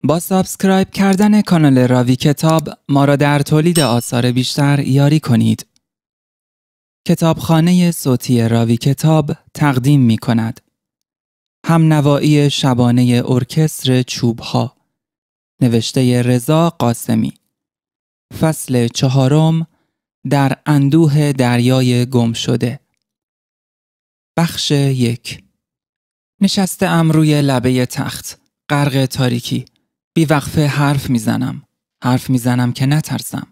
با سابسکرایب کردن کانال راوی کتاب ما را در تولید آثار بیشتر یاری کنید. کتابخانه صوتی راوی کتاب تقدیم می کند. همنوایی شبانه ارکستر چوبها، نوشته رضا قاسمی. فصل 4، در اندوه دریای گم شده. بخش 1. نشسته‌ام روی لبه تخت، غرق تاریکی. بیوقفه حرف میزنم که نترسم.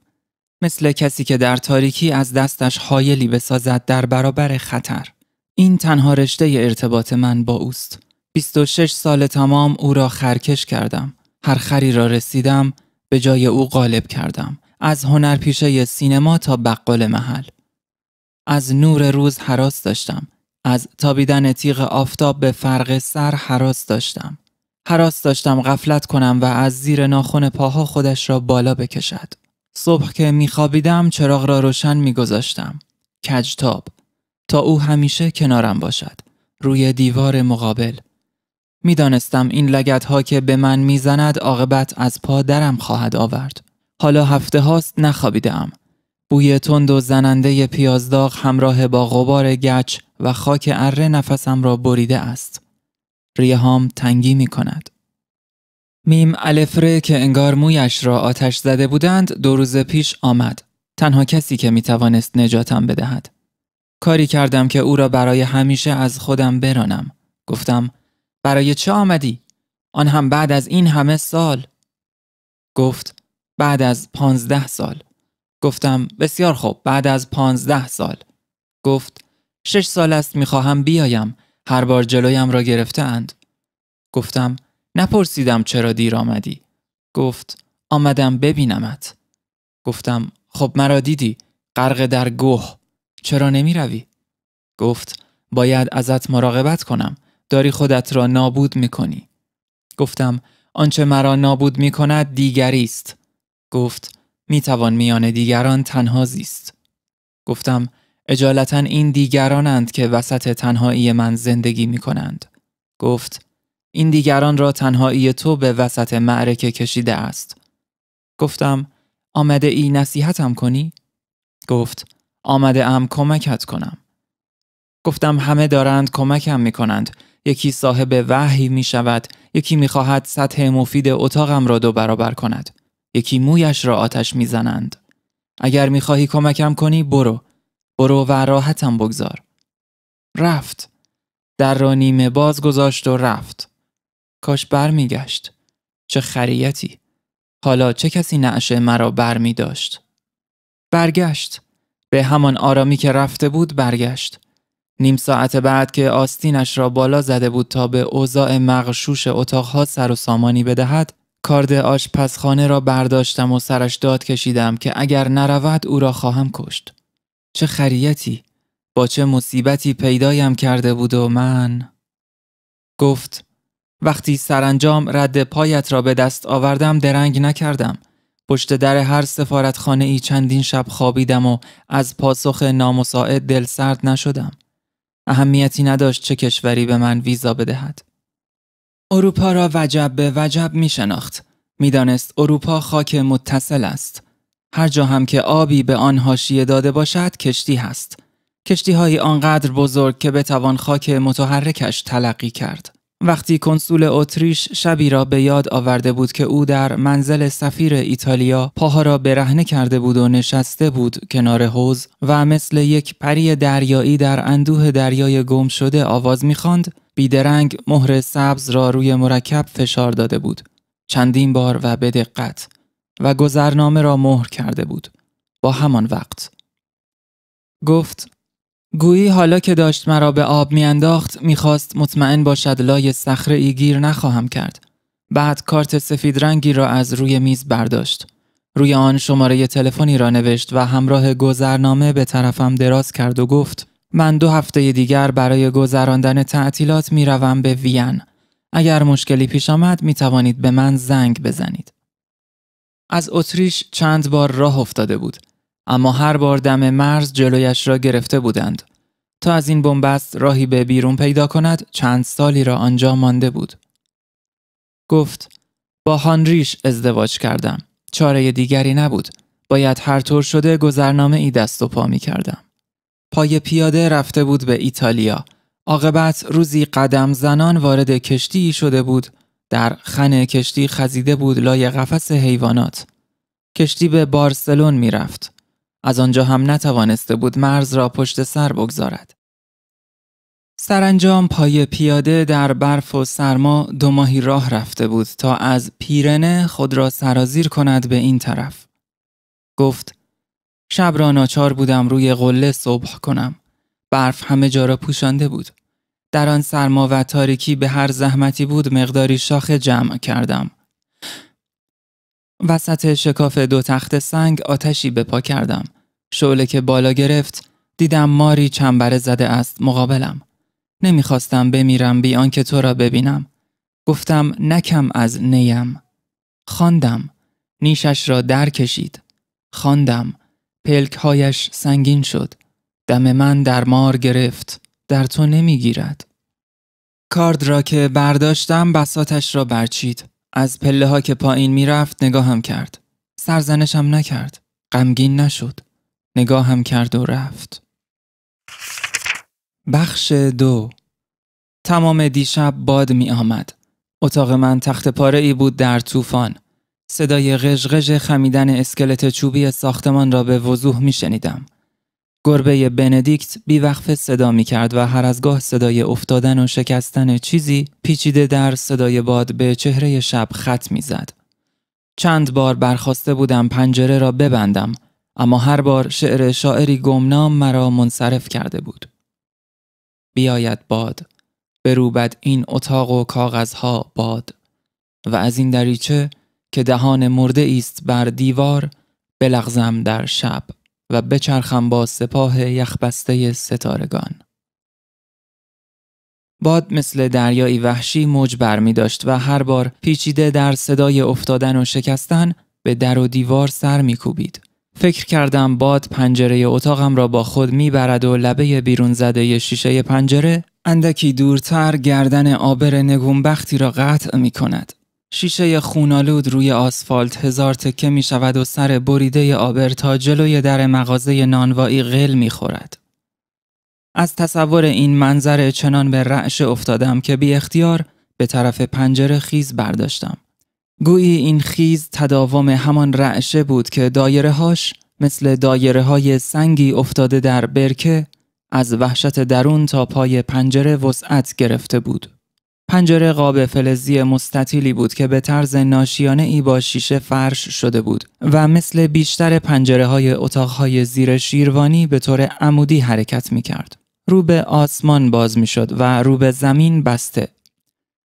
مثل کسی که در تاریکی از دستش حایلی بسازد در برابر خطر. این تنها رشته ارتباط من با اوست. 26 سال تمام او را خرکش کردم. هر خری را رسیدم به جای او غالب کردم. از هنرپیشه سینما تا بقال محل. از نور روز هراس داشتم. از تابیدن تیغ آفتاب به فرق سر هراس داشتم. هراس داشتم غفلت کنم و از زیر ناخن پاها خودش را بالا بکشد. صبح که میخوابیدم چراغ را روشن میگذاشتم. کجتاب. تا او همیشه کنارم باشد. روی دیوار مقابل. میدانستم این لگدها که به من میزند عاقبت از پا درم خواهد آورد. حالا هفته هاست نخوابیدم. بوی تند و زننده پیازداغ همراه با غبار گچ و خاک اره نفسم را بریده است. ریه‌هام تنگی می کند. میم الف ر که انگار مویش را آتش زده بودند 2 روز پیش آمد. تنها کسی که می توانست نجاتم بدهد. کاری کردم که او را برای همیشه از خودم برانم. گفتم برای چه آمدی؟ آن هم بعد از این همه سال. گفت بعد از 15 سال. گفتم بسیار خوب، بعد از 15 سال. گفت 6 سال است میخواهم بیایم، هر بار جلویم را گرفته اند. گفتم نپرسیدم چرا دیر آمدی. گفت آمدم ببینمت. گفتم خب مرا دیدی، غرق در گوه، چرا نمی روی؟ گفت باید ازت مراقبت کنم، داری خودت را نابود میکنی. گفتم آنچه مرا نابود میکند دیگری است. گفت میتوان میان دیگران تنها زیست. گفتم اجالتا این دیگرانند که وسط تنهایی من زندگی میکنند. گفت این دیگران را تنهایی تو به وسط معرکه کشیده است. گفتم آمده ای نصیحتم کنی؟ گفت آمده ام کمکت کنم. گفتم همه دارند کمکم میکنند. یکی صاحب وحی میشود، یکی میخواهد سطح مفید اتاقم را 2 برابر کند. یکی مویش را آتش میزنند. اگر میخواهی کمکم کنی برو و راحتم بگذار. رفت. در را نیمه باز گذاشت و رفت. کاش برمیگشت. چه خریتی. حالا چه کسی نعشه مرا برمی داشت. برگشت. به همان آرامی که رفته بود برگشت. نیم ساعت بعد که آستینش را بالا زده بود تا به اوضاع مغشوش اتاقها سر و سامانی بدهد، کارد آشپزخانه را برداشتم و سرش داد کشیدم که اگر نرود او را خواهم کشت. چه خریتی، با چه مصیبتی پیدایم کرده بود و من. گفت وقتی سرانجام رد پایت را به دست آوردم درنگ نکردم. پشت در هر سفارتخانه ای چندین شب خوابیدم و از پاسخ نامساعد دل سرد نشدم. اهمیتی نداشت چه کشوری به من ویزا بدهد. اروپا را وجب به وجب می شناخت. می دانست اروپا خاک متصل است. هر جا هم که آبی به آن حاشیه داده باشد کشتی هست. کشتی های آنقدر بزرگ که بتوان خاک متحرکش تلقی کرد. وقتی کنسول اتریش شبی را به یاد آورده بود که او در منزل سفیر ایتالیا پاها را برهنه کرده بود و نشسته بود کنار حوض و مثل یک پری دریایی در اندوه دریای گم شده آواز می‌خواند، بیدرنگ مهر سبز را روی مرکب فشار داده بود، چندین بار و به دقت، و گذرنامه را مهر کرده بود با همان وقت. گفت گویی حالا که داشت مرا به آب میانداخت میخواست مطمئن باشد لای صخره ای گیر نخواهم کرد. بعد کارت سفید رنگی را از روی میز برداشت. روی آن شماره تلفنی را نوشت و همراه گذرنامه به طرفم دراز کرد و گفت من 2 هفته دیگر برای گذراندن تعطیلات میروم به وین. اگر مشکلی پیش آمد میتوانید به من زنگ بزنید. از اتریش چند بار راه افتاده بود. اما هر بار دم مرز جلویش را گرفته بودند. تا از این بنبست راهی به بیرون پیدا کند چند سالی را آنجا مانده بود. گفت با هانریش ازدواج کردم. چاره دیگری نبود. باید هر طور شده گذرنامه ای دست و پا می کردم. پای پیاده رفته بود به ایتالیا. عاقبت روزی قدم زنان وارد کشتی شده بود. در خن کشتی خزیده بود لای قفس حیوانات. کشتی به بارسلون می رفت. از آنجا هم نتوانسته بود مرز را پشت سر بگذارد. سرانجام پای پیاده در برف و سرما 2 ماهی راه رفته بود تا از پیرنه خود را سرازیر کند به این طرف. گفت شب را ناچار بودم روی قله صبح کنم. برف همه جا را پوشانده بود. در آن سرما و تاریکی به هر زحمتی بود مقداری شاخ جمع کردم. وسط شکاف 2 تخت سنگ آتشی به پا کردم. شعله که بالا گرفت دیدم ماری چنبره زده است مقابلم. نمیخواستم بمیرم بی آنکه تو را ببینم. گفتم نکم از نیم. خواندم. نیشش را در کشید. خواندم. پلکهایش سنگین شد. دم من در مار گرفت. در تو نمیگیرد. کارد را که برداشتم بساطش را برچید. از پله ها که پایین میرفت نگاهم کرد. سرزنشم نکرد. غمگین نشد. نگاهم کرد و رفت. بخش 2. تمام دیشب باد می آمد. اتاق من تخت پاره ای بود در طوفان. صدای غژغژ خمیدن اسکلت چوبی ساختمان را به وضوح می شنیدم. گربه بندیکت بیوقفه صدا می کرد و هر از گاه صدای افتادن و شکستن چیزی پیچیده در صدای باد به چهره شب خط می زد. چند بار برخاسته بودم پنجره را ببندم، اما هر بار شعر شاعری گمنام مرا منصرف کرده بود. بیاید باد، بروبد این اتاق و کاغذها باد، و از این دریچه که دهان مرده است بر دیوار بلغزم در شب و بچرخم با سپاه یخبسته ستارگان. باد مثل دریایی وحشی موج برمی داشت و هر بار پیچیده در صدای افتادن و شکستن به در و دیوار سر می کوبید. فکر کردم باد پنجره اتاقم را با خود می برد و لبه بیرون زده شیشه پنجره اندکی دورتر گردن آبر نگونبختی را قطع می کند. شیشه خونالود روی آسفالت 1000 تکه می شود و سر بریده آبر تا جلوی در مغازه نانوایی غل می خورد. از تصور این منظر چنان به رعشه افتادم که بی اختیار به طرف پنجره خیز برداشتم. گویی این خیز تداوم همان رعشه بود که دایره‌هاش مثل دایره‌های سنگی افتاده در برکه از وحشت درون تا پای پنجره وسعت گرفته بود. پنجره قاب فلزی مستطیلی بود که به طرز ناشیانه‌ای با شیشه فرش شده بود و مثل بیشتر پنجره‌های اتاق‌های زیر شیروانی به طور عمودی حرکت می‌کرد. رو به آسمان باز می‌شد و رو به زمین بسته.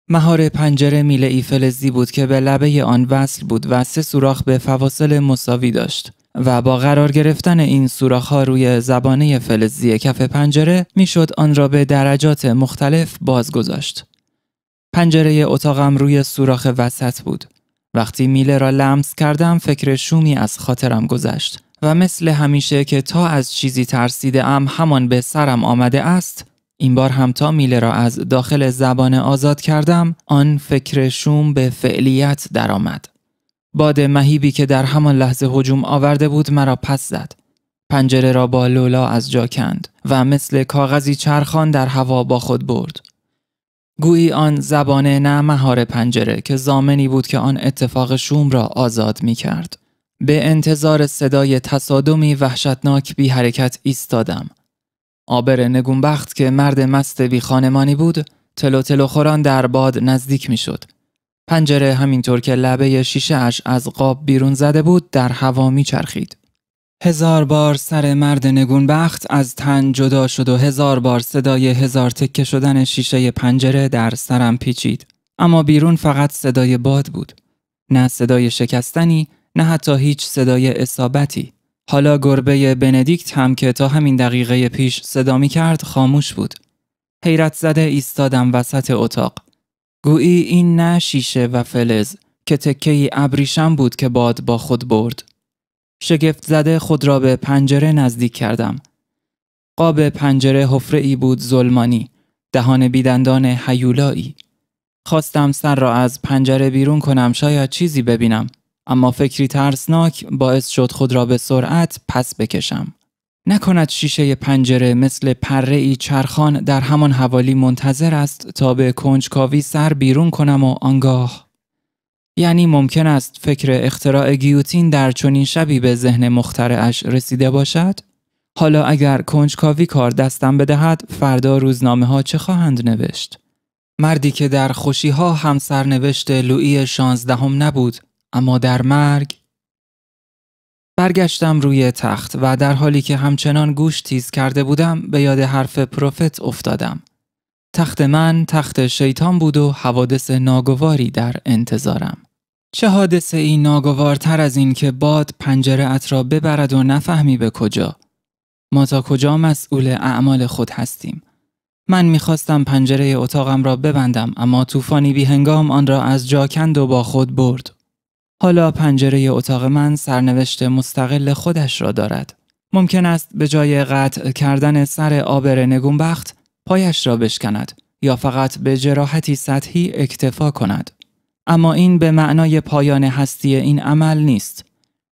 مهار پنجره میله‌ای فلزی بود که به لبه آن وصل بود و 3 سوراخ به فواصل مساوی داشت و با قرار گرفتن این سوراخ‌ها روی زبانه فلزی کف پنجره میشد آن را به درجات مختلف باز گذاشت. پنجره اتاقم روی سوراخ وسط بود. وقتی میله را لمس کردم فکر شومی از خاطرم گذشت و مثل همیشه که تا از چیزی ترسیده ام همان به سرم آمده است، این بار هم تا میله را از داخل زبانه آزاد کردم، آن فکر شوم به فعلیت درآمد. باد مهیبی که در همان لحظه هجوم آورده بود مرا پس زد. پنجره را با لولا از جا کند و مثل کاغذی چرخان در هوا با خود برد. گویی آن زبانه نه مهار پنجره که ضامنی بود که آن اتفاق شوم را آزاد می کرد. به انتظار صدای تصادمی وحشتناک بی حرکت ایستادم. آبر نگونبخت که مرد مست بی خانمانی بود تلو تلو خوران در باد نزدیک می شد. پنجره همینطور که لبه شیشه اش از قاب بیرون زده بود در هوا می چرخید. 1000 بار سر مرد نگونبخت از تن جدا شد و 1000 بار صدای 1000 تکه شدن شیشه پنجره در سرم پیچید. اما بیرون فقط صدای باد بود. نه صدای شکستنی، نه حتی هیچ صدای اصابتی. حالا گربه بندیکت هم که تا همین دقیقه پیش صدا می کرد خاموش بود. حیرت زده ایستادم وسط اتاق. گویی این نه شیشه و فلز که تکه‌ای ابریشم بود که باد با خود برد. شگفت زده خود را به پنجره نزدیک کردم. قاب پنجره حفره‌ای بود ظلمانی، دهان بیدندان هیولایی. خواستم سر را از پنجره بیرون کنم شاید چیزی ببینم، اما فکری ترسناک باعث شد خود را به سرعت پس بکشم. نکند شیشه پنجره مثل پره‌ای چرخان در همان حوالی منتظر است تا به کنجکاوی سر بیرون کنم و آنگاه. یعنی ممکن است فکر اختراع گیوتین در چنین شبی به ذهن مخترعش رسیده باشد؟ حالا اگر کنجکاوی کار دستم بدهد، فردا روزنامه ها چه خواهند نوشت؟ مردی که در خوشی ها هم سرنوشت لویی 16 نبود، اما در مرگ. برگشتم روی تخت و در حالی که همچنان گوش تیز کرده بودم به یاد حرف پروفت افتادم. تخت من تخت شیطان بود و حوادث ناگواری در انتظارم. چه حادثه ای ناگوارتر از این که باد پنجره ات را ببرد و نفهمی به کجا. ما تا کجا مسئول اعمال خود هستیم. من میخواستم پنجره اتاقم را ببندم، اما طوفانی بی هنگام آن را از جا کند و با خود برد. حالا پنجره اتاق من سرنوشت مستقل خودش را دارد. ممکن است به جای قطع کردن سر عابر نگونبخت پایش را بشکند یا فقط به جراحتی سطحی اکتفا کند. اما این به معنای پایان هستی این عمل نیست.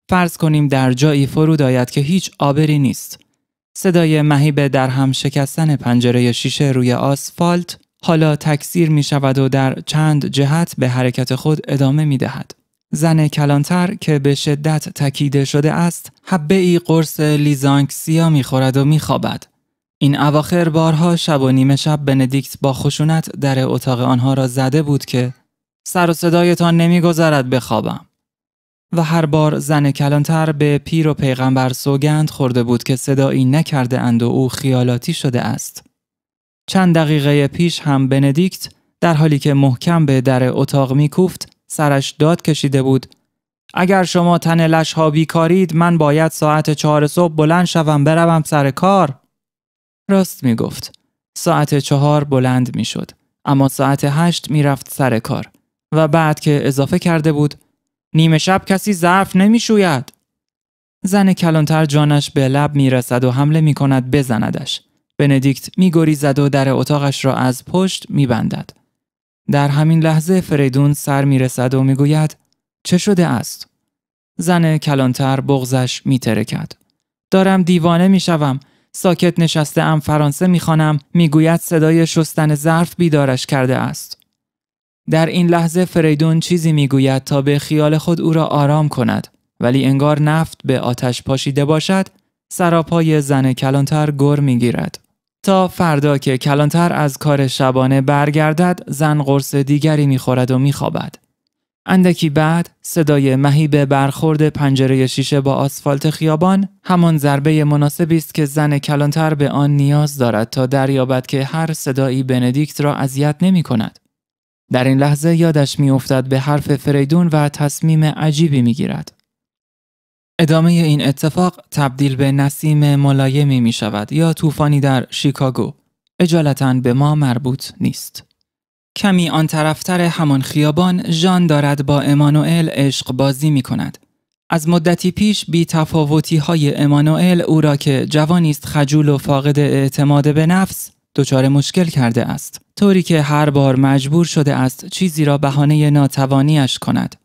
فرض کنیم در جایی فرود آید که هیچ عابری نیست. صدای مهیب در هم شکستن پنجره شیشه روی آسفالت حالا تکثیر می شود و در چند جهت به حرکت خود ادامه می دهد. زن کلانتر که به شدت تکیده شده است، حبه ای قرص لیزانکسیا می خورد و می خوابد. این اواخر بارها شب و نیمه شب بندیکت با خشونت در اتاق آنها را زده بود که سر و صدایتان نمی گذارد بخوابم. و هر بار زن کلانتر به پیر و پیغمبر سوگند خورده بود که صدایی نکرده اند و او خیالاتی شده است. چند دقیقه پیش هم بندیکت در حالی که محکم به در اتاق می کوفت سرش داد کشیده بود: اگر شما تن لش‌ها بیکارید، من باید ساعت 4 صبح بلند شوم بروم سر کار. راست می گفت. ساعت 4 بلند می شد، اما ساعت 8 می رفت سر کار و بعد که اضافه کرده بود: نیمه شب کسی ظرف نمی شوید. زن کلانتر جانش به لب می رسد و حمله می کند بزندش. بندیکت می گریزد و در اتاقش را از پشت می بندد. در همین لحظه فریدون سر می رسد و می گوید: چه شده است؟ زن کلانتر بغضش می ترکد. دارم دیوانه می شوم. ساکت نشسته ام فرانسه می خوانم، می گوید صدای شستن ظرف بیدارش کرده است. در این لحظه فریدون چیزی می گوید تا به خیال خود او را آرام کند، ولی انگار نفت به آتش پاشیده باشد، سراپای زن کلانتر گر می گیرد. تا فردا که کلانتر از کار شبانه برگردد، زن قرص دیگری می خورد و می خوابد. اندکی بعد صدای مهیب برخورد پنجره شیشه با آسفالت خیابان همان ضربه مناسبی است که زن کلانتر به آن نیاز دارد تا دریابد که هر صدایی بندیکت را اذیت نمی کند. در این لحظه یادش می افتد به حرف فریدون و تصمیم عجیبی می گیرد. ادامه این اتفاق تبدیل به نسیم ملایمی می شود یا طوفانی در شیکاگو. اجالتاً به ما مربوط نیست. کمی آن طرفتر همان خیابان ژان دارد با امانوئل عشق بازی می کند. از مدتی پیش بی تفاوتی های امانوئل او را که جوانی است خجول و فاقد اعتماد به نفس دچار مشکل کرده است، طوری که هر بار مجبور شده است چیزی را بهانه ناتوانیش کند.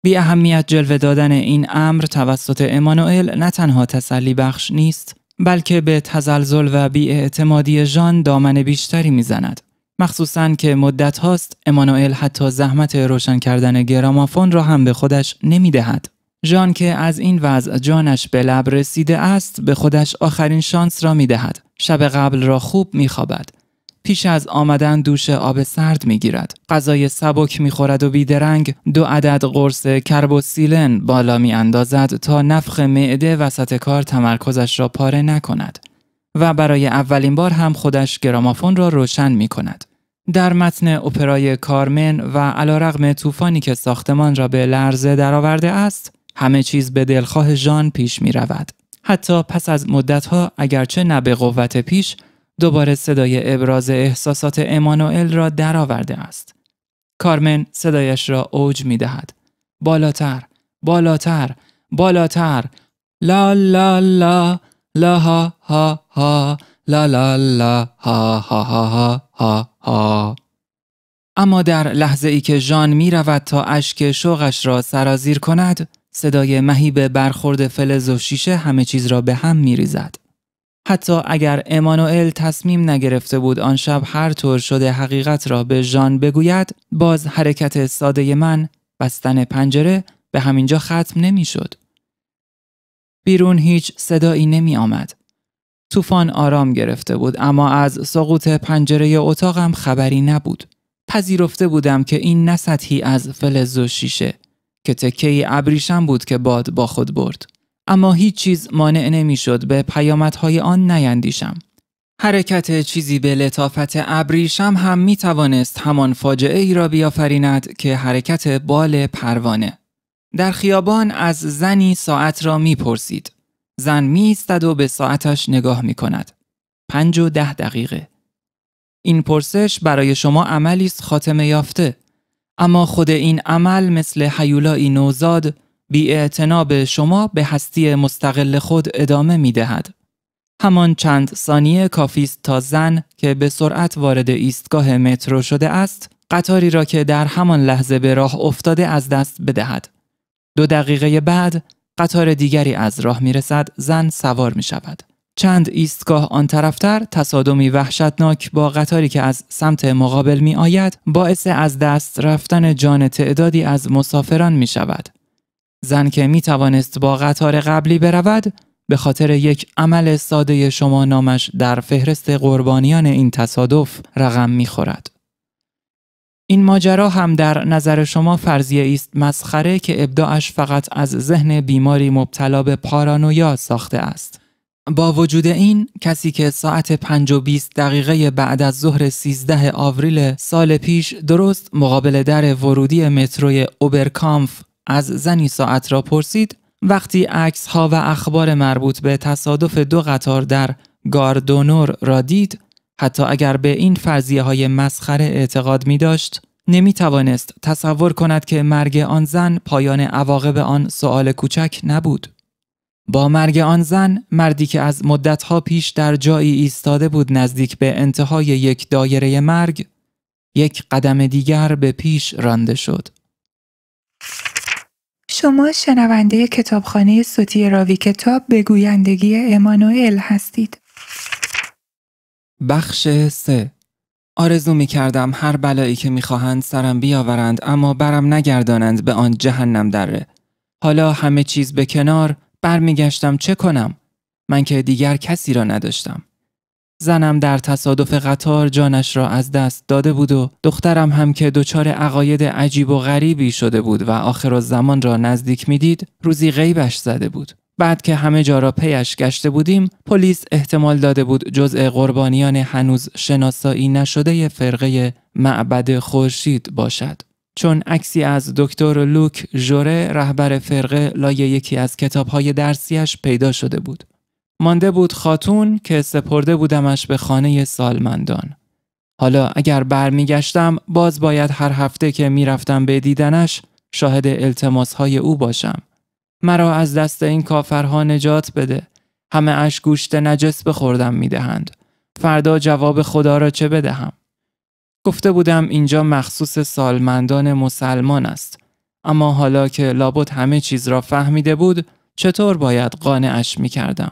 بی اهمیت جلوه دادن این امر توسط امانوئل نه تنها تسلی بخش نیست، بلکه به تزلزل و بی اعتمادی ژان دامن بیشتری میزند. مخصوصاً که مدت هاست امانوئل حتی زحمت روشن کردن گرامافون را هم به خودش نمیدهد. ژان که از این وضع جانش به لب رسیده است، به خودش آخرین شانس را میدهد. شب قبل را خوب میخوابد. پیش از آمدن دوش آب سرد میگیرد. غذای سبک میخورد و بیدرنگ 2 عدد قرص کربوسیلن بالا میاندازد تا نفخ معده وسط کار تمرکزش را پاره نکند. و برای اولین بار هم خودش گرامافون را روشن میکند. در متن اپرای کارمن و علیرغم طوفانی که ساختمان را به لرزه درآورده است، همه چیز به دلخواه ژان پیش می رود. حتی پس از مدتها اگرچه نه به قوت پیش، دوباره صدای ابراز احساسات امانوئل را درآورده است. کارمن صدایش را اوج می دهد. بالاتر، بالاتر، بالاتر. لا لا لا، لا ها ها ها، لا لا لا ها ها ها ها ها. اما در لحظه ای که ژان می رود تا اشک شوقش را سرازیر کند، صدای مهیب برخورد فلز و شیشه همه چیز را به هم می ریزد. حتی اگر امانوئل تصمیم نگرفته بود آن شب هر طور شده حقیقت را به ژان بگوید، باز حرکت ساده من، بستن پنجره، به همینجا ختم نمی شد. بیرون هیچ صدایی نمی آمد. طوفان آرام گرفته بود، اما از سقوط پنجره اتاقم خبری نبود. پذیرفته بودم که این نه سطحی از فلز و شیشه، که تکه‌ای ابریشم بود که باد با خود برد. اما هیچ چیز مانع نمی‌شد به پیامدهای آن نیندیشم. حرکت چیزی به لطافت ابریشم هم می‌توانست همان فاجعه ای را بیافریند که حرکت بال پروانه. در خیابان از زنی ساعت را می‌پرسید. زن می‌ایستد و به ساعتش نگاه می‌کند. 5:10. این پرسش برای شما عملی است خاتمه یافته، اما خود این عمل مثل هیولایی نوزاد بی‌اعتنا به شما به هستی مستقل خود ادامه می‌دهد. همان چند ثانیه کافی است تا زن که به سرعت وارد ایستگاه مترو شده است، قطاری را که در همان لحظه به راه افتاده از دست بدهد. 2 دقیقه بعد قطار دیگری از راه می‌رسد، زن سوار می‌شود. چند ایستگاه آن طرفتر تصادمی وحشتناک با قطاری که از سمت مقابل می آید باعث از دست رفتن جان تعدادی از مسافران می شود. زن که می توانست با قطار قبلی برود، به خاطر یک عمل ساده شما نامش در فهرست قربانیان این تصادف رقم می خورد. این ماجرا هم در نظر شما فرضیه است مسخره که ابداعش فقط از ذهن بیماری مبتلا به پارانویا ساخته است. با وجود این، کسی که ساعت 5:20 بعد از ظهر 13 آوریل سال پیش درست مقابل در ورودی متروی اوبرکامف از زنی ساعت را پرسید، وقتی عکس‌ها و اخبار مربوط به تصادف 2 قطار در گاردونور را دید، حتی اگر به این فرضیه‌های مسخره اعتقاد می‌داشت، نمی‌توانست تصور کند که مرگ آن زن پایان عواقب آن سؤال کوچک نبود. با مرگ آن زن، مردی که از مدتها پیش در جایی ایستاده بود نزدیک به انتهای یک دایره مرگ، یک قدم دیگر به پیش رانده شد. شما شنونده کتابخانه صوتی راوی کتاب به گویندگی امانوئل هستید. بخش 3. آرزو می کردم هر بلایی که می خواهند سرم بیاورند، اما برم نگردانند به آن جهنم دره. حالا همه چیز به کنار، برمیگشتم چه کنم؟ من که دیگر کسی را نداشتم. زنم در تصادف قطار جانش را از دست داده بود و دخترم هم که دچار عقاید عجیب و غریبی شده بود و آخرالزمان را نزدیک میدید، روزی غیبش زده بود. بعد که همه جا را پیش گشته بودیم، پلیس احتمال داده بود جزء قربانیان هنوز شناسایی نشده فرقه معبد خورشید باشد. چون عکسی از دکتر لوک ژوره رهبر فرقه لای یکی از کتاب‌های درسیش پیدا شده بود. مانده بود خاتون که سپرده بودمش به خانه سالمندان. حالا اگر برمیگشتم باز باید هر هفته که میرفتم به دیدنش شاهد التماس‌های او باشم. مرا از دست این کافرها نجات بده. همه اش گوشت نجس بخوردم میدهند. فردا جواب خدا را چه بدهم؟ گفته بودم اینجا مخصوص سالمندان مسلمان است. اما حالا که لابد همه چیز را فهمیده بود، چطور باید قانعش میکردم؟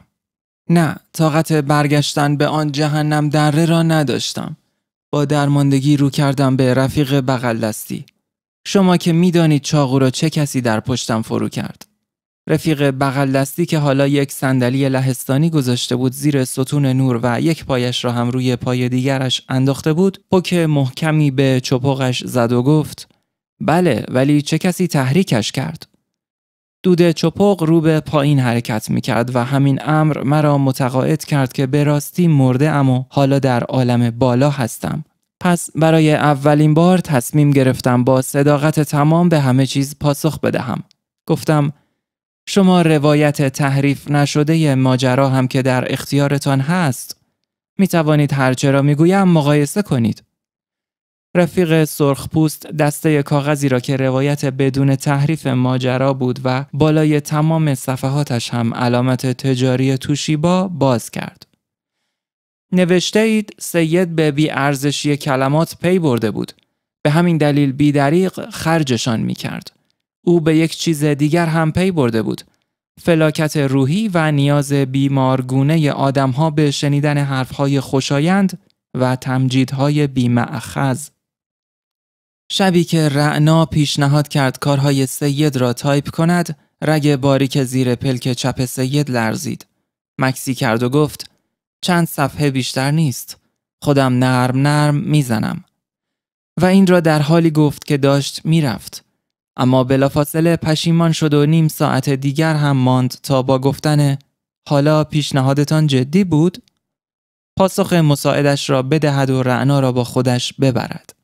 نه، طاقت برگشتن به آن جهنم دره را نداشتم. با درماندگی رو کردم به رفیق بغل دستی. شما که میدانید چاقو را چه کسی در پشتم فرو کرد. رفیق بغل دستی که حالا یک صندلی لهستانی گذاشته بود زیر ستون نور و یک پایش را هم روی پای دیگرش انداخته بود، پک محکمی به چپقش زد و گفت: بله، ولی چه کسی تحریکش کرد؟ دود چپق رو به پایین حرکت میکرد و همین امر مرا متقاعد کرد که به راستی مرده ام و حالا در عالم بالا هستم. پس برای اولین بار تصمیم گرفتم با صداقت تمام به همه چیز پاسخ بدهم. گفتم: شما روایت تحریف نشده ماجرا هم که در اختیارتان هست، می توانید هرچه را می گویم مقایسه کنید. رفیق سرخپوست دسته کاغذی را که روایت بدون تحریف ماجرا بود و بالای تمام صفحاتش هم علامت تجاری توشیبا باز کرد. نوشته اید سید به بی ارزشی کلمات پی برده بود. به همین دلیل بی‌دریغ خرجشان می‌کرد. او به یک چیز دیگر هم پی برده بود: فلاکت روحی و نیاز بیمارگونه آدم‌ها به شنیدن حرف‌های خوشایند و تمجیدهای بی‌مأخذ. شبی که رعنا پیشنهاد کرد کارهای سید را تایپ کند، رگ باریک زیر پلک چپ سید لرزید. مکسی کرد و گفت: چند صفحه بیشتر نیست. خودم نرم میزنم. و این را در حالی گفت که داشت میرفت. اما بلافاصله پشیمان شد و نیم ساعت دیگر هم ماند تا با گفتن حالا پیشنهادتان جدی بود؟ پاسخ مساعدش را بدهد و رعنا را با خودش ببرد.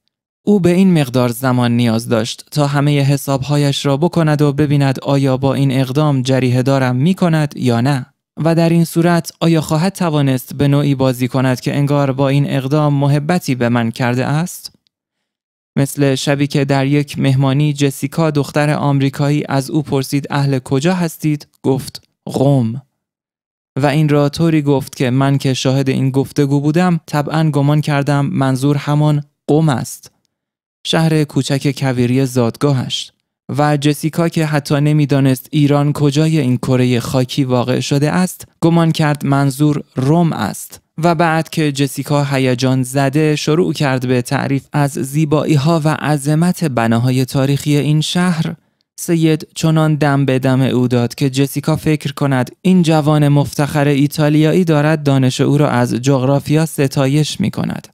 او به این مقدار زمان نیاز داشت تا همه حسابهایش را بکند و ببیند آیا با این اقدام جریحه دارم می کند یا نه. و در این صورت آیا خواهد توانست به نوعی بازی کند که انگار با این اقدام محبتی به من کرده است؟ مثل شبی که در یک مهمانی جسیکا دختر آمریکایی از او پرسید اهل کجا هستید؟ گفت قم. و این را طوری گفت که من که شاهد این گفتگو بودم طبعاً گمان کردم منظور همان قم است. شهر کوچک کویری زادگاهش. و جسیکا که حتی نمیدانست ایران کجای این کره خاکی واقع شده است، گمان کرد منظور روم است. و بعد که جسیکا هیجان زده شروع کرد به تعریف از زیبایی‌ها و عظمت بناهای تاریخی این شهر، سید چنان دم به دم او داد که جسیکا فکر کند این جوان مفتخر ایتالیایی دارد دانش او را از جغرافیا ستایش می کند.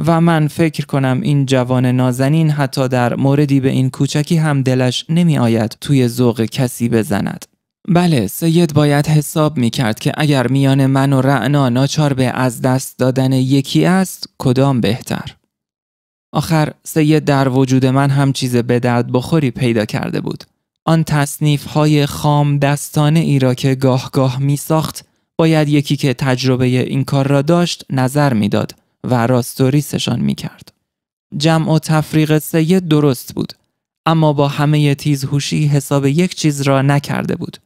و من فکر کنم این جوان نازنین حتی در موردی به این کوچکی هم دلش نمی آید توی ذوق کسی بزند. بله، سید باید حساب می کرد که اگر میان من و رعنا ناچار به از دست دادن یکی است، کدام بهتر. آخر سید در وجود من هم چیز به درد بخوری پیدا کرده بود. آن تصنیف‌های خام دستانه ای را که گاه گاه می ساخت، باید یکی که تجربه این کار را داشت نظر می داد و راستوریسشان می کرد. جمع و تفریق سید درست بود، اما با همه تیزهوشی حساب یک چیز را نکرده بود: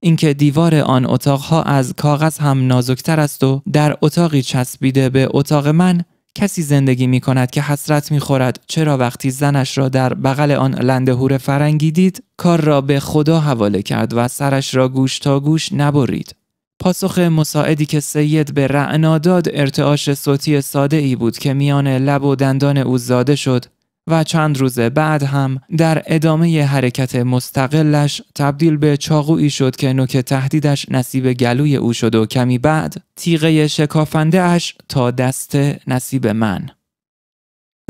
اینکه دیوار آن اتاقها از کاغذ هم نازکتر است و در اتاقی چسبیده به اتاق من کسی زندگی می کند که حسرت می خورد چرا وقتی زنش را در بغل آن لندهور فرنگی دید کار را به خدا حواله کرد و سرش را گوش تا گوش نبرید. پاسخ مساعدی که سید به رعنا داد ارتعاش صوتی ساده ای بود که میان لب و دندان او زاده شد و چند روز بعد هم در ادامه حرکت مستقلش تبدیل به چاقویی شد که نوک تهدیدش نصیب گلوی او شد و کمی بعد تیغه شکافنده اش تا دست نصیب من.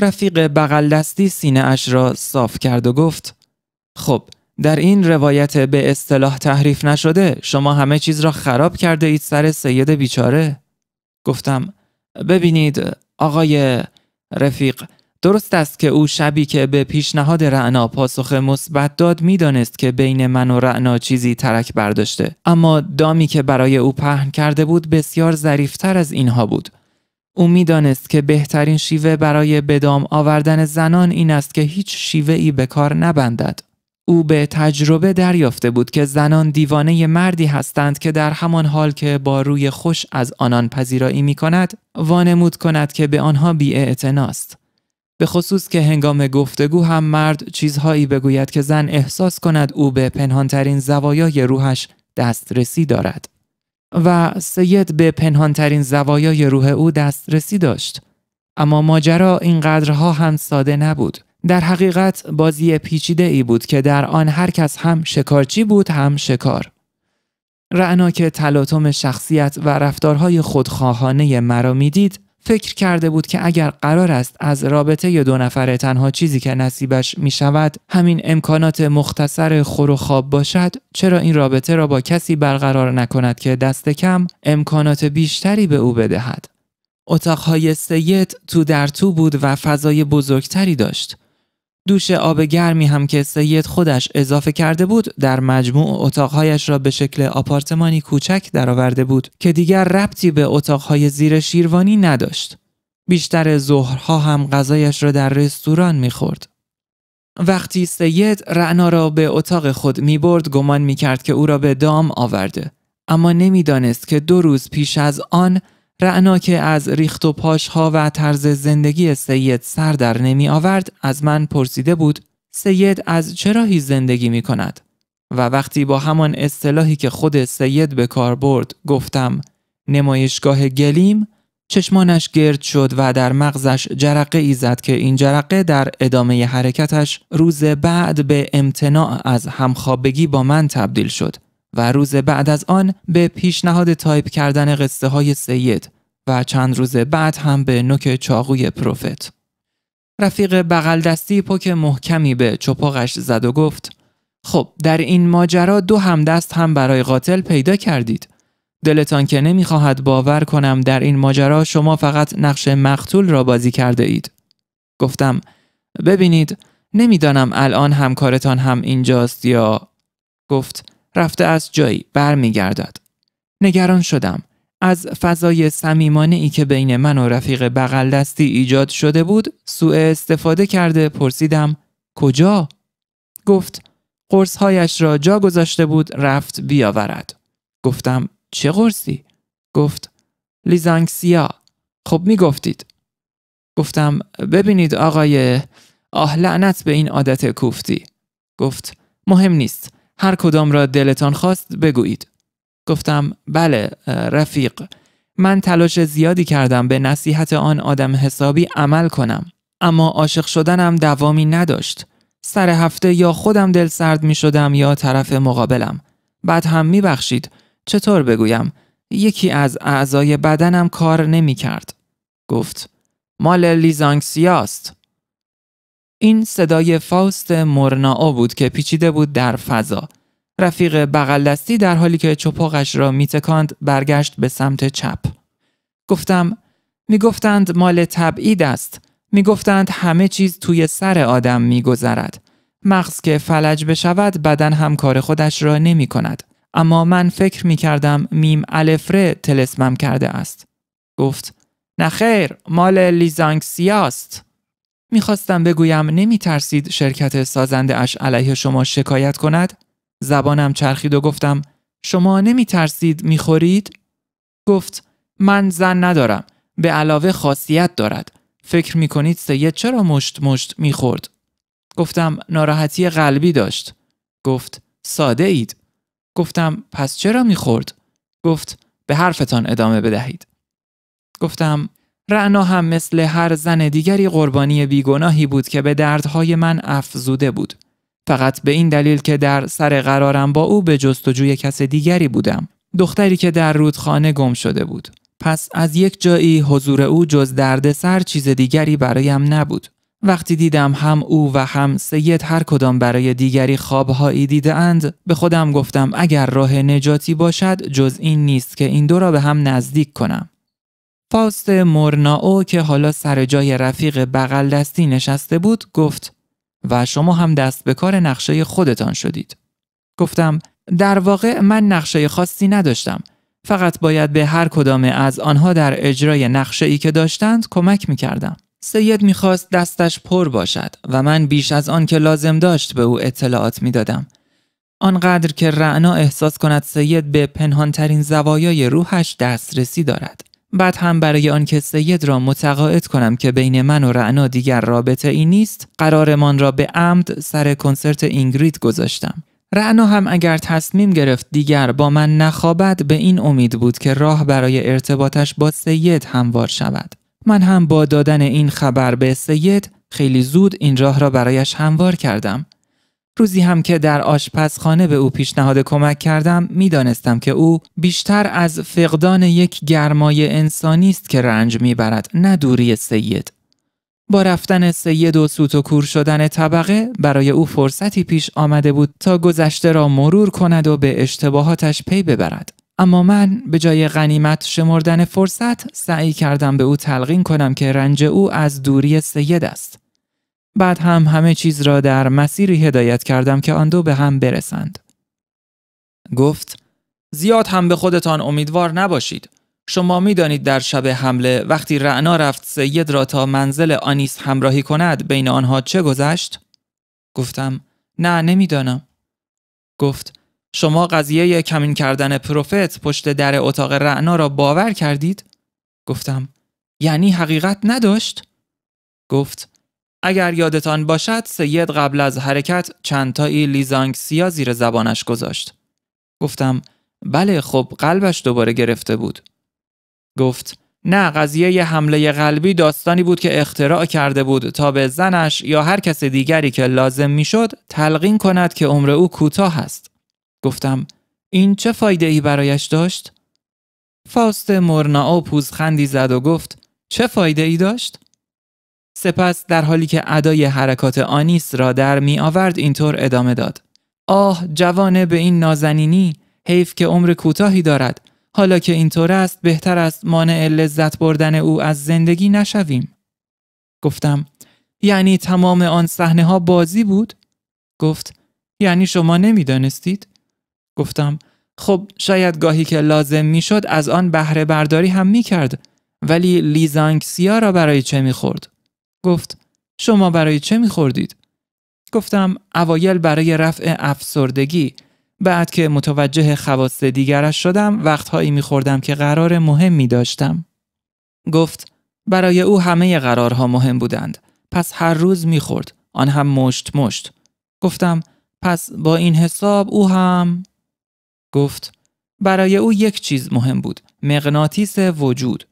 رفیق بغل دستی سینه اش را صاف کرد و گفت: خب، در این روایت به اصطلاح تحریف نشده شما همه چیز را خراب کرده اید سر سید بیچاره. گفتم: ببینید آقای رفیق، درست است که او شبی که به پیشنهاد رعنا پاسخ مثبت داد میدانست که بین من و رعنا چیزی ترک برداشته، اما دامی که برای او پهن کرده بود بسیار ظریف‌تر از اینها بود. او میدانست که بهترین شیوه برای به دام آوردن زنان این است که هیچ شیوه‌ای به کار نبندد. او به تجربه دریافته بود که زنان دیوانه مردی هستند که در همان حال که با روی خوش از آنان پذیرایی می کند، وانمود کند که به آنها بی‌اعتناست. به خصوص که هنگام گفتگو هم مرد چیزهایی بگوید که زن احساس کند او به پنهانترین زوایای روحش دسترسی دارد. و سید به پنهانترین زوایای روح او دسترسی داشت. اما ماجرا اینقدرها هم ساده نبود. در حقیقت بازی پیچیده ای بود که در آن هر کس هم شکارچی بود هم شکار. رعنا که تلاطم شخصیت و رفتارهای خودخواهانه مرا میدید، فکر کرده بود که اگر قرار است از رابطه دو نفره تنها چیزی که نصیبش می شود همین امکانات مختصر خور و خواب باشد، چرا این رابطه را با کسی برقرار نکند که دست کم امکانات بیشتری به او بدهد. اتاقهای سید تو در تو بود و فضای بزرگتری داشت. دوش آب گرمی هم که سید خودش اضافه کرده بود در مجموع اتاقهایش را به شکل آپارتمانی کوچک درآورده بود که دیگر ربطی به اتاقهای زیر شیروانی نداشت. بیشتر ظهرها هم غذایش را در رستوران می‌خورد. وقتی سید رعنا را به اتاق خود می‌برد گمان می‌کرد که او را به دام آورده، اما نمی‌دانست که 2 روز پیش از آن رعنا که از ریخت و پاشها و طرز زندگی سید سر در نمی آورد از من پرسیده بود سید از چه راهی زندگی می کند؟ و وقتی با همان اصطلاحی که خود سید به کار برد گفتم نمایشگاه گلیم، چشمانش گرد شد و در مغزش جرقه ای زد که این جرقه در ادامه حرکتش روز بعد به امتناع از همخوابگی با من تبدیل شد و روز بعد از آن به پیشنهاد تایپ کردن قصه های سید و چند روز بعد هم به نوک چاقوی پروفت. رفیق بغل دستی پک محکمی به چپاقش زد و گفت خب در این ماجرا 2 همدست هم برای قاتل پیدا کردید. دلتان که نمیخواهد باور کنم در این ماجرا شما فقط نقش مقتول را بازی کرده اید. گفتم ببینید نمیدانم الان همکارتان هم اینجاست یا... گفت رفته از جایی برمیگردد. نگران شدم. از فضای صمیمانه‌ای که بین من و رفیق بغل دستی ایجاد شده بود سوء استفاده کرده پرسیدم کجا؟ گفت قرص‌هایش را جا گذاشته بود رفت بیاورد. گفتم چه قرصی؟ گفت لیزانکسیا. خب میگفتید. گفتم ببینید آقای لعنت به این عادت کوفتی. گفت مهم نیست. هر کدام را دلتان خواست بگویید. گفتم بله رفیق، من تلاش زیادی کردم به نصیحت آن آدم حسابی عمل کنم، اما عاشق شدنم دوامی نداشت. سر هفته یا خودم دل سرد می شدم یا طرف مقابلم. بعد هم می بخشید. چطور بگویم؟ یکی از اعضای بدنم کار نمی کرد. گفت مال لیزانکسیاست. این صدای فاوست مورنائو بود که پیچیده بود در فضا. رفیق بغل دستی در حالی که چپاقش را می تکاند برگشت به سمت چپ. گفتم می گفتند مال تبعید است. می گفتند همه چیز توی سر آدم می گذرد. مغز که فلج بشود بدن هم کار خودش را نمی کند. اما من فکر می کردم میم الف ر طلسمم کرده است. گفت نخیر مال لیزانکسیاست. می خواستم بگویم نمی ترسید شرکت سازنده اش علیه شما شکایت کند؟ زبانم چرخید و گفتم شما نمی ترسید می خورید؟ گفت من زن ندارم. به علاوه خاصیت دارد. فکر می کنید سید چرا مشت می خورد؟ گفتم ناراحتی قلبی داشت. گفت ساده اید. گفتم پس چرا می خورد؟ گفت به حرفتان ادامه بدهید. گفتم رعنا هم مثل هر زن دیگری قربانی بیگناهی بود که به دردهای من افزوده بود. فقط به این دلیل که در سر قرارم با او به جستجوی کس دیگری بودم. دختری که در رودخانه گم شده بود. پس از یک جایی حضور او جز دردسر چیز دیگری برایم نبود. وقتی دیدم هم او و هم سید هر کدام برای دیگری خوابهایی دیده اند به خودم گفتم اگر راه نجاتی باشد جز این نیست که این 2 را به هم نزدیک کنم. فاوست مورنائو که حالا سر جای رفیق بغل دستی نشسته بود گفت و شما هم دست به کار نقشه خودتان شدید. گفتم در واقع من نقشه خاصی نداشتم. فقط باید به هر کدام از آنها در اجرای نقشه‌ای که داشتند کمک می‌کردم. سید می‌خواست دستش پر باشد و من بیش از آن که لازم داشت به او اطلاعات می‌دادم. آنقدر که رعنا احساس کند سید به پنهانترین زوایای روحش دسترسی دارد. بعد هم برای آنکه سید را متقاعد کنم که بین من و رعنا دیگر رابطه ای نیست، قرارمان را به عمد سر کنسرت اینگرید گذاشتم. رعنا هم اگر تصمیم گرفت دیگر با من نخوابد به این امید بود که راه برای ارتباطش با سید هموار شود. من هم با دادن این خبر به سید خیلی زود این راه را برایش هموار کردم. روزی هم که در آشپزخانه به او پیشنهاد کمک کردم میدانستم که او بیشتر از فقدان یک گرمای انسانی است که رنج میبرد نه دوری سید. با رفتن سید و سوت و کور شدن طبقه برای او فرصتی پیش آمده بود تا گذشته را مرور کند و به اشتباهاتش پی ببرد. اما من به جای غنیمت شمردن فرصت سعی کردم به او تلقین کنم که رنج او از دوری سید است. بعد هم همه چیز را در مسیری هدایت کردم که آن 2 به هم برسند. گفت زیاد هم به خودتان امیدوار نباشید. شما می‌دانید در شب حمله وقتی رعنا رفت سید را تا منزل آنیس همراهی کند بین آنها چه گذشت؟ گفتم نه نمی‌دانم. گفت شما قضیه کمین کردن پروفت پشت در اتاق رعنا را باور کردید؟ گفتم یعنی حقیقت نداشت؟ گفت اگر یادتان باشد سید قبل از حرکت چند تایی لیزانگسیا زیر زبانش گذاشت. گفتم بله خب قلبش دوباره گرفته بود. گفت نه، قضیه حمله قلبی داستانی بود که اختراع کرده بود تا به زنش یا هر کس دیگری که لازم میشد تلقین کند که عمر او کوتاه است. گفتم این چه فایده ای برایش داشت؟ فاوست مورنائو پوزخندی زد و گفت چه فایده ای داشت؟ سپس در حالی که ادای حرکات آنیس را در می آورد اینطور ادامه داد. آه جوانه به این نازنینی، حیف که عمر کوتاهی دارد. حالا که اینطور است بهتر است مانع لذت بردن او از زندگی نشویم. گفتم یعنی تمام آن صحنه ها بازی بود؟ گفت یعنی شما نمیدانستید؟ گفتم خب شاید گاهی که لازم میشد از آن بهره برداری هم میکرد، ولی لیزانگسیا را برای چه میخورد؟ گفت شما برای چه میخوردید؟ گفتم اوایل برای رفع افسردگی، بعد که متوجه خواص دیگرش شدم وقتهایی میخوردم که قرار مهمی داشتم. گفت برای او همه قرارها مهم بودند، پس هر روز میخورد، آن هم مشت مشت. گفتم پس با این حساب او هم؟ گفت برای او یک چیز مهم بود، مغناطیس وجود.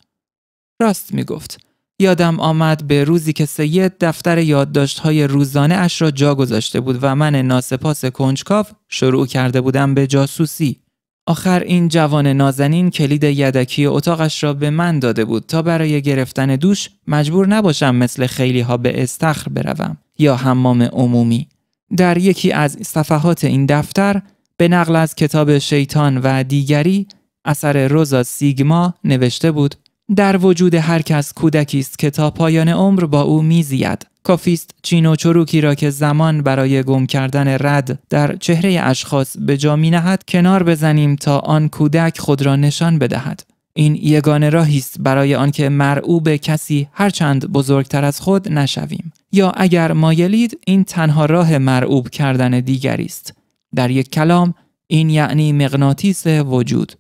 راست میگفت. یادم آمد به روزی که سید دفتر یادداشت‌های روزانه اش را جا گذاشته بود و من ناسپاس کنجکاو شروع کرده بودم به جاسوسی. آخر این جوان نازنین کلید یدکی اتاقش را به من داده بود تا برای گرفتن دوش مجبور نباشم مثل خیلی ها به استخر بروم یا حمام عمومی. در یکی از صفحات این دفتر به نقل از کتاب شیطان و دیگری اثر روزا سیگما نوشته بود در وجود هر کس کودکی است که تا پایان عمر با او میزید. کافیست چین و چروکی را که زمان برای گم کردن رد در چهره اشخاص به جا می نهد کنار بزنیم تا آن کودک خود را نشان بدهد. این یگانه راهی است برای آنکه مرعوب کسی هرچند بزرگتر از خود نشویم. یا اگر مایلید این تنها راه مرعوب کردن دیگری است. در یک کلام این یعنی مغناطیس وجود.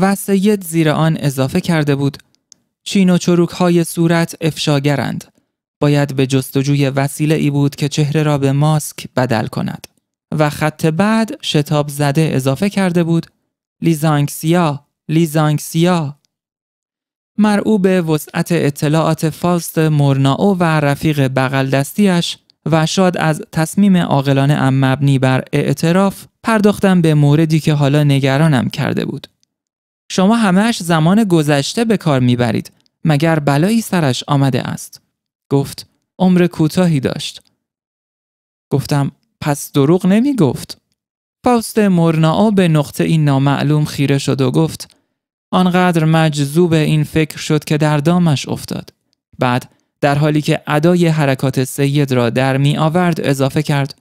و سید زیر آن اضافه کرده بود چین و چروک های صورت افشاگرند. باید به جستجوی وسیله ای بود که چهره را به ماسک بدل کند. و خط بعد شتاب زده اضافه کرده بود لیزانگسیا، لیزانگسیا. مرعوب وسعت اطلاعات فاوست مورنائو و رفیق بغل دستیش و شاد از تصمیم عاقلانه ام مبنی بر اعتراف پرداختم به موردی که حالا نگرانم کرده بود. شما همه‌اش زمان گذشته به کار میبرید. مگر بلایی سرش آمده است؟ گفت عمر کوتاهی داشت. گفتم پس دروغ نمی گفت. فاوست مورنائو به نقطه این نامعلوم خیره شد و گفت آنقدر مجذوب این فکر شد که در دامش افتاد. بعد در حالی که ادای حرکات سید را در می آورد اضافه کرد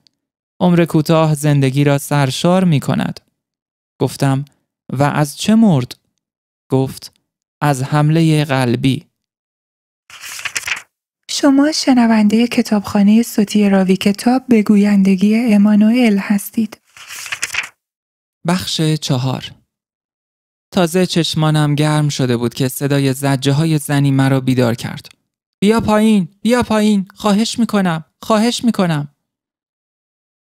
عمر کوتاه زندگی را سرشار می کند. گفتم و از چه مرد؟ گفت از حمله قلبی. شما شنونده کتابخانه صوتی راوی کتاب به گویندگی امانوئل هستید. بخش 4. تازه چشمانم گرم شده بود که صدای زجه های زنی مرا بیدار کرد. بیا پایین، بیا پایین، خواهش میکنم، خواهش میکنم.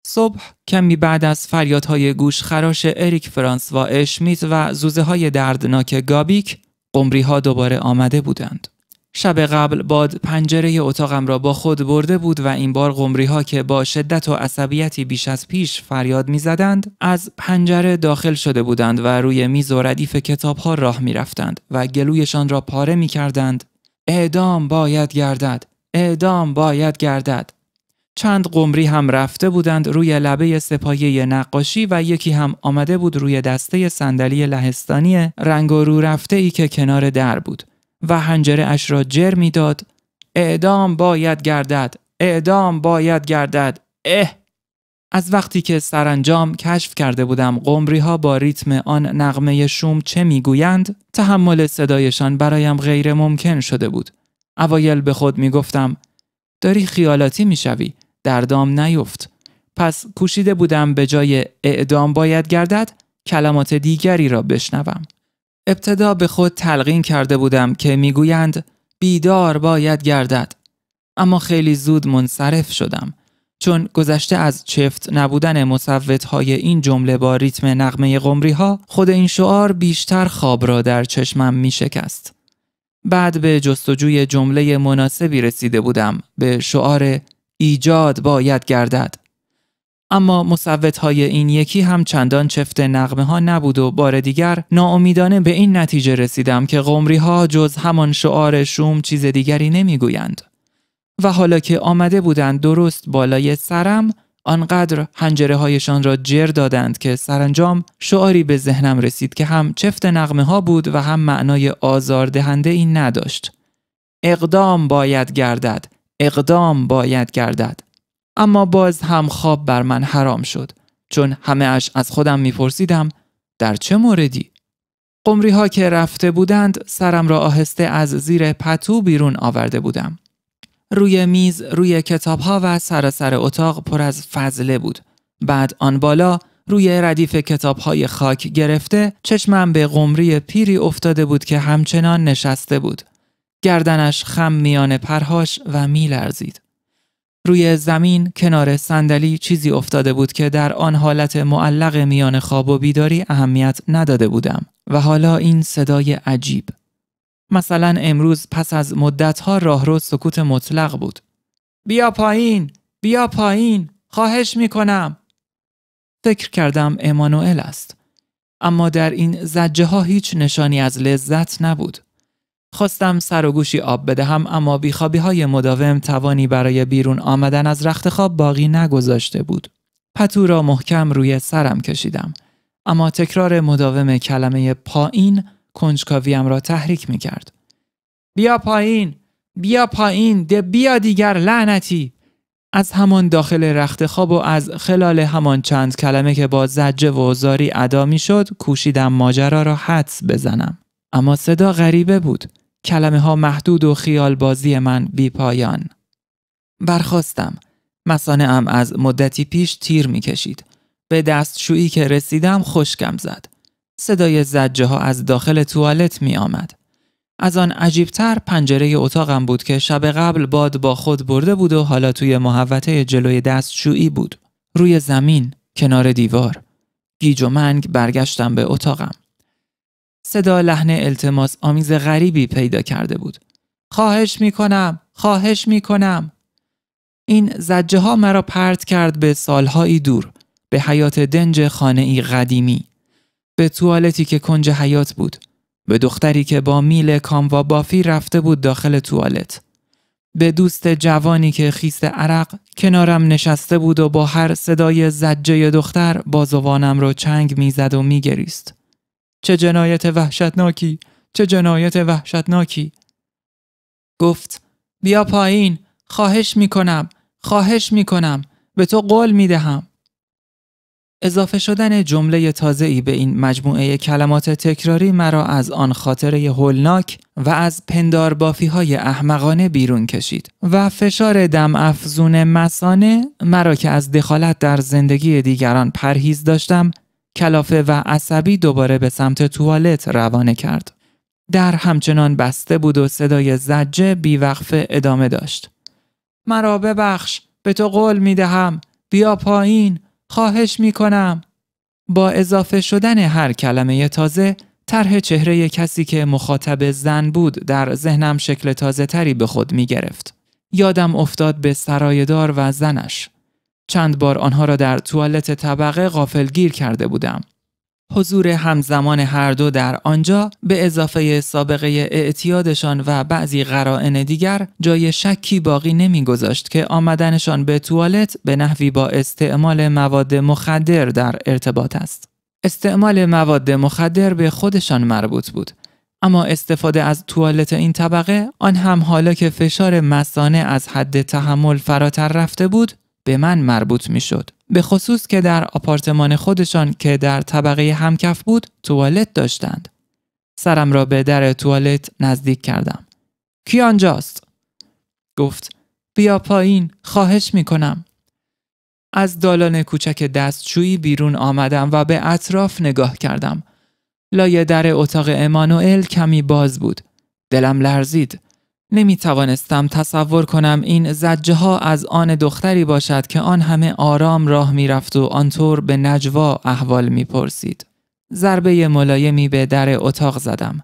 صبح کمی بعد از فریادهای گوش خراش اریک فرانسوا اشمیت و زوزه های دردناک گابیک، قمری ها دوباره آمده بودند. شب قبل باد پنجره اتاقم را با خود برده بود و این بار قمری ها که با شدت و عصبیتی بیش از پیش فریاد می زدند از پنجره داخل شده بودند و روی میز و ردیف کتاب ها راه می رفتند و گلویشان را پاره می کردند. اعدام باید گردد، اعدام باید گردد. چند قمری هم رفته بودند روی لبه سپایه نقاشی و یکی هم آمده بود روی دسته صندلی لهستانی رنگ و رو رفته ای که کنار در بود و حنجره اش را جر می داد. اعدام باید گردد، اعدام باید گردد. از وقتی که سرانجام کشف کرده بودم قمری ها با ریتم آن نغمه شوم چه می گویند، تحمل صدایشان برایم غیر ممکن شده بود. اوایل به خود می گفتم داری خیالاتی می شوی، در دام نیفت. پس کوشیده بودم به جای اعدام باید گردد کلمات دیگری را بشنوم. ابتدا به خود تلقین کرده بودم که میگویند بیدار باید گردد. اما خیلی زود منصرف شدم. چون گذشته از چفت نبودن مصوت‌های این جمله با ریتم نغمه قمری‌ها، خود این شعار بیشتر خواب را در چشمم می شکست. بعد به جستجوی جمله مناسبی رسیده بودم، به شعار ایجاد باید گردد. اما مصوت‌های این یکی هم چندان چفت نغمه ها نبود و بار دیگر ناامیدانه به این نتیجه رسیدم که قمری‌ها جز همان شعار شوم چیز دیگری نمیگویند. و حالا که آمده بودند درست بالای سرم، آنقدر حنجره هایشان را جر دادند که سرانجام شعاری به ذهنم رسید که هم چفت نغمه ها بود و هم معنای آزاردهنده این نداشت. اقدام باید گردد، اقدام باید گردد. اما باز هم خواب بر من حرام شد، چون همه اش از خودم میپرسیدم در چه موردی؟ قمری ها که رفته بودند سرم را آهسته از زیر پتو بیرون آورده بودم. روی میز روی کتاب‌ها و سراسر اتاق پر از فضله بود. بعد آن بالا روی ردیف کتاب‌های خاک گرفته چشمم به قمری پیری افتاده بود که همچنان نشسته بود. گردنش خم میان پرهاش و میلرزید. روی زمین کنار صندلی چیزی افتاده بود که در آن حالت معلق میان خواب و بیداری اهمیت نداده بودم. و حالا این صدای عجیب. مثلا امروز پس از مدت‌ها راهرو سکوت مطلق بود. بیا پایین، بیا پایین، خواهش میکنم. فکر کردم امانوئل است. اما در این زجه ها هیچ نشانی از لذت نبود. خواستم سر و گوشی آب بدهم اما بیخوابی های مداوم توانی برای بیرون آمدن از رخت خواب باقی نگذاشته بود. پتو را محکم روی سرم کشیدم. اما تکرار مداوم کلمه پایین کنجکاویم را تحریک می کرد. بیا پایین، بیا پایین، بیا دیگر لعنتی. از همان داخل رخت خواب و از خلال همان چند کلمه که با زجه و زاری ادا می شد کوشیدم ماجرا را حدس بزنم. اما صدا غریبه بود. کلمه ها محدود و خیال بازی من بی پایان. برخاستم. مثانه‌ام از مدتی پیش تیر می کشید. به دستشویی که رسیدم خشکم زد. صدای زجه ها از داخل توالت می آمد. از آن عجیبتر پنجره اتاقم بود که شب قبل باد با خود برده بود و حالا توی محوطه جلوی دستشویی بود. روی زمین، کنار دیوار. گیج و منگ برگشتم به اتاقم. صدا لحن التماس آمیز غریبی پیدا کرده بود. خواهش می کنم، خواهش می کنم. این زجه ها مرا پرت کرد به سالهایی دور، به حیات دنج خانه‌ای قدیمی. به توالتی که کنج حیات بود. به دختری که با میل کاموا بافی رفته بود داخل توالت. به دوست جوانی که خیس عرق کنارم نشسته بود و با هر صدای زجه دختر بازوانم رو چنگ میزد و میگریست. چه جنایت وحشتناکی، چه جنایت وحشتناکی. گفت بیا پایین، خواهش میکنم، خواهش میکنم، به تو قول میدهم. اضافه شدن جمله تازه‌ای به این مجموعه کلمات تکراری مرا از آن خاطره هولناک و از پندار بافی‌های احمقانه بیرون کشید و فشار دم افزون مثانه مرا که از دخالت در زندگی دیگران پرهیز داشتم کلافه و عصبی دوباره به سمت توالت روانه کرد. در همچنان بسته بود و صدای زجه بیوقفه ادامه داشت. مرا ببخش، به تو قول میدهم، بیا پایین، خواهش میکنم. با اضافه شدن هر کلمه تازه طرح چهره کسی که مخاطب زن بود در ذهنم شکل تازه تری به خود می گرفت. یادم افتاد به سرایدار و زنش. چند بار آنها را در توالت طبقه غافلگیر کرده بودم. حضور همزمان هر دو در آنجا به اضافه سابقه اعتیادشان و بعضی قرائن دیگر جای شکی باقی نمی‌گذاشت که آمدنشان به توالت به نحوی با استعمال مواد مخدر در ارتباط است. استعمال مواد مخدر به خودشان مربوط بود. اما استفاده از توالت این طبقه، آن هم حالا که فشار مثانه از حد تحمل فراتر رفته بود، به من مربوط می شد. به خصوص که در آپارتمان خودشان که در طبقه همکف بود توالت داشتند. سرم را به در توالت نزدیک کردم. کی آنجاست؟ گفت بیا پایین، خواهش می کنم. از دالان کوچک دستشویی بیرون آمدم و به اطراف نگاه کردم. لای در اتاق امانوئل کمی باز بود. دلم لرزید. نمی توانستم تصور کنم این زجه ها از آن دختری باشد که آن همه آرام راه می رفت و آنطور به نجوا احوال می پرسید. ضربه ملایمی به در اتاق زدم.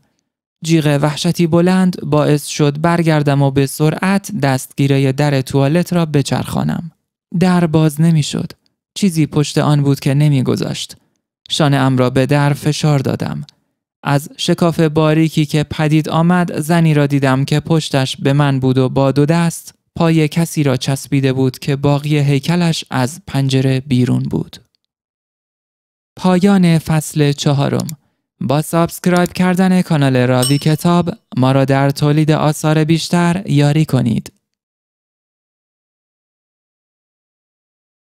جیغ وحشتی بلند باعث شد برگردم و به سرعت دستگیره در توالت را بچرخانم. در باز نمی شد. چیزی پشت آن بود که نمی گذاشت. شانه‌ام را به در فشار دادم. از شکاف باریکی که پدید آمد زنی را دیدم که پشتش به من بود و با 2 دست پای کسی را چسبیده بود که باقی هیکلش از پنجره بیرون بود. پایان فصل 4. با سابسکرایب کردن کانال راوی کتاب ما را در تولید آثار بیشتر یاری کنید.